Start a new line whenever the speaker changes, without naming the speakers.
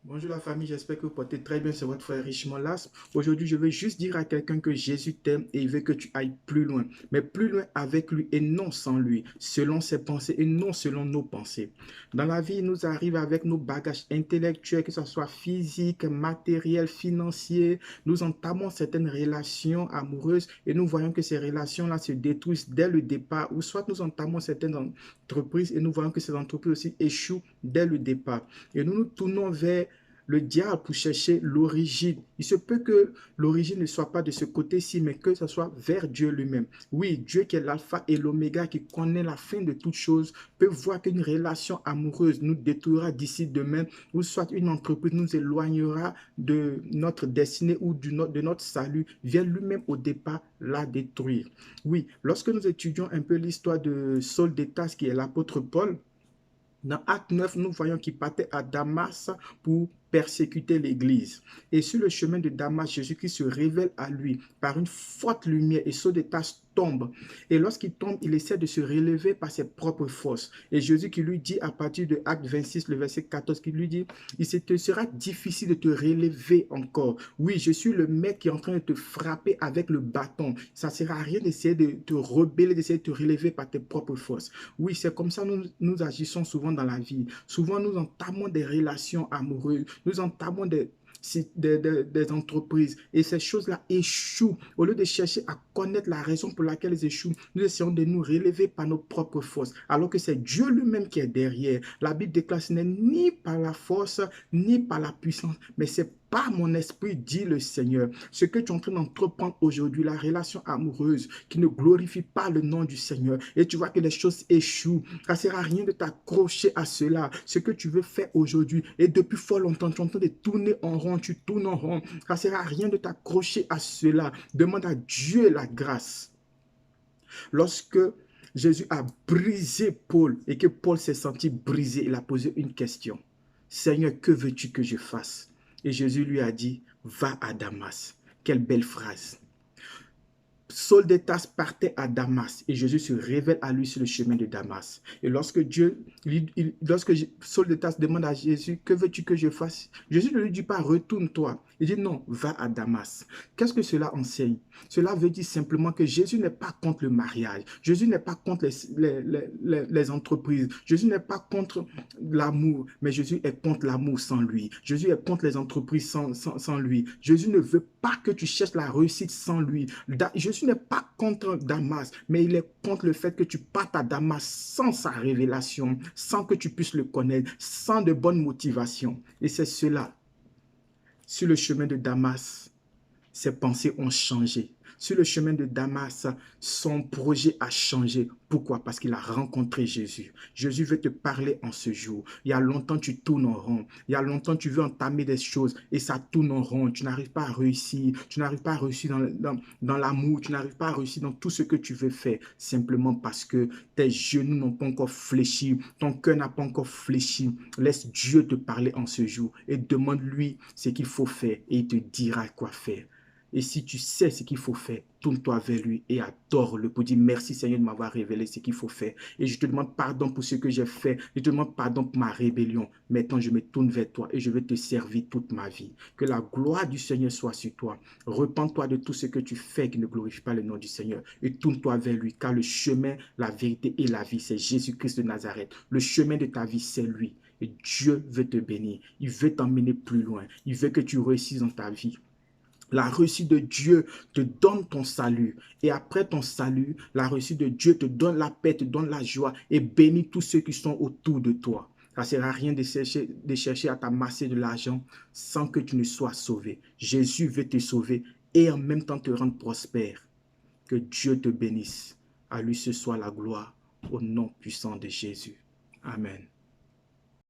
Bonjour la famille, j'espère que vous portez très bien, c'est votre frère Richement Las. Aujourd'hui, je veux juste dire à quelqu'un que Jésus t'aime et il veut que tu ailles plus loin, mais plus loin avec lui et non sans lui, selon ses pensées et non selon nos pensées. Dans la vie, il nous arrive avec nos bagages intellectuels, que ce soit physique, matériel, financier. Nous entamons certaines relations amoureuses et nous voyons que ces relations-là se détruisent dès le départ, ou soit nous entamons certaines entreprises et nous voyons que ces entreprises aussi échouent dès le départ. Et nous nous tournons vers le diable pour chercher l'origine. Il se peut que l'origine ne soit pas de ce côté-ci, mais que ce soit vers Dieu lui-même. Oui, Dieu qui est l'alpha et l'oméga, qui connaît la fin de toutes choses, peut voir qu'une relation amoureuse nous détruira d'ici demain, ou soit une entreprise nous éloignera de notre destinée ou de notre salut, vient lui-même au départ la détruire. Oui, lorsque nous étudions un peu l'histoire de Saul de Tarse, qui est l'apôtre Paul, dans Acte 9, nous voyons qu'il partait à Damas pour persécuter l'Église. Et sur le chemin de Damas, Jésus-Christ se révèle à lui par une forte lumière et Saul de Tarse tombe. Et lorsqu'il tombe, il essaie de se relever par ses propres forces. Et Jésus qui lui dit à partir de Acte 26, le verset 14, qui lui dit, il te sera difficile de te relever encore. Oui, je suis le maître qui est en train de te frapper avec le bâton. Ça ne sert à rien d'essayer de te rebeller, d'essayer de te relever par tes propres forces. Oui, c'est comme ça que nous agissons souvent dans la vie. Souvent, nous entamons des relations amoureuses, nous entamons des entreprises et ces choses-là échouent. Au lieu de chercher à connaître la raison pour laquelle elles échouent, nous essayons de nous relever par nos propres forces, alors que c'est Dieu lui-même qui est derrière. La Bible déclare que ce n'est ni par la force, ni par la puissance, mais c'est par mon esprit, dit le Seigneur. Ce que tu es en train d'entreprendre aujourd'hui, la relation amoureuse qui ne glorifie pas le nom du Seigneur, et tu vois que les choses échouent, ça ne sert à rien de t'accrocher à cela. Ce que tu veux faire aujourd'hui, et depuis fort longtemps, tu es en train de tourner en rond, tu tournes en rond, ça ne sert à rien de t'accrocher à cela. Demande à Dieu la grâce. Lorsque Jésus a brisé Paul et que Paul s'est senti brisé, il a posé une question. Seigneur, que veux-tu que je fasse? Et Jésus lui a dit, va à Damas. Quelle belle phrase. Saul de Tarse partait à Damas et Jésus se révèle à lui sur le chemin de Damas. Et lorsque Saul de Tarse demande à Jésus, que veux-tu que je fasse? Jésus ne lui dit pas, retourne-toi. Il dit non, va à Damas. Qu'est-ce que cela enseigne? Cela veut dire simplement que Jésus n'est pas contre le mariage. Jésus n'est pas contre les entreprises. Jésus n'est pas contre l'amour, mais Jésus est contre l'amour sans lui. Jésus est contre les entreprises sans lui. Jésus ne veut pas que tu cherches la réussite sans lui. Jésus n'est pas contre Damas, mais il est contre le fait que tu partes à Damas sans sa révélation, sans que tu puisses le connaître, sans de bonnes motivations. Et c'est cela. Sur le chemin de Damas, ses pensées ont changé. Sur le chemin de Damas, son projet a changé. Pourquoi? Parce qu'il a rencontré Jésus. Jésus veut te parler en ce jour. Il y a longtemps, tu tournes en rond. Il y a longtemps, tu veux entamer des choses et ça tourne en rond. Tu n'arrives pas à réussir. Tu n'arrives pas à réussir dans l'amour. Tu n'arrives pas à réussir dans tout ce que tu veux faire. Simplement parce que tes genoux n'ont pas encore fléchi. Ton cœur n'a pas encore fléchi. Laisse Dieu te parler en ce jour et demande-lui ce qu'il faut faire et il te dira quoi faire. Et si tu sais ce qu'il faut faire, tourne-toi vers lui et adore-le pour dire merci Seigneur de m'avoir révélé ce qu'il faut faire. Et je te demande pardon pour ce que j'ai fait. Je te demande pardon pour ma rébellion. Maintenant, je me tourne vers toi et je vais te servir toute ma vie. Que la gloire du Seigneur soit sur toi. Repends-toi de tout ce que tu fais qui ne glorifie pas le nom du Seigneur. Et tourne-toi vers lui, car le chemin, la vérité et la vie, c'est Jésus-Christ de Nazareth. Le chemin de ta vie, c'est lui. Et Dieu veut te bénir. Il veut t'emmener plus loin. Il veut que tu réussisses dans ta vie. La réussite de Dieu te donne ton salut. Et après ton salut, la réussite de Dieu te donne la paix, te donne la joie et bénit tous ceux qui sont autour de toi. Ça ne sert à rien de chercher à t'amasser de l'argent sans que tu ne sois sauvé. Jésus veut te sauver et en même temps te rendre prospère. Que Dieu te bénisse. À lui ce soit la gloire au nom puissant de Jésus. Amen.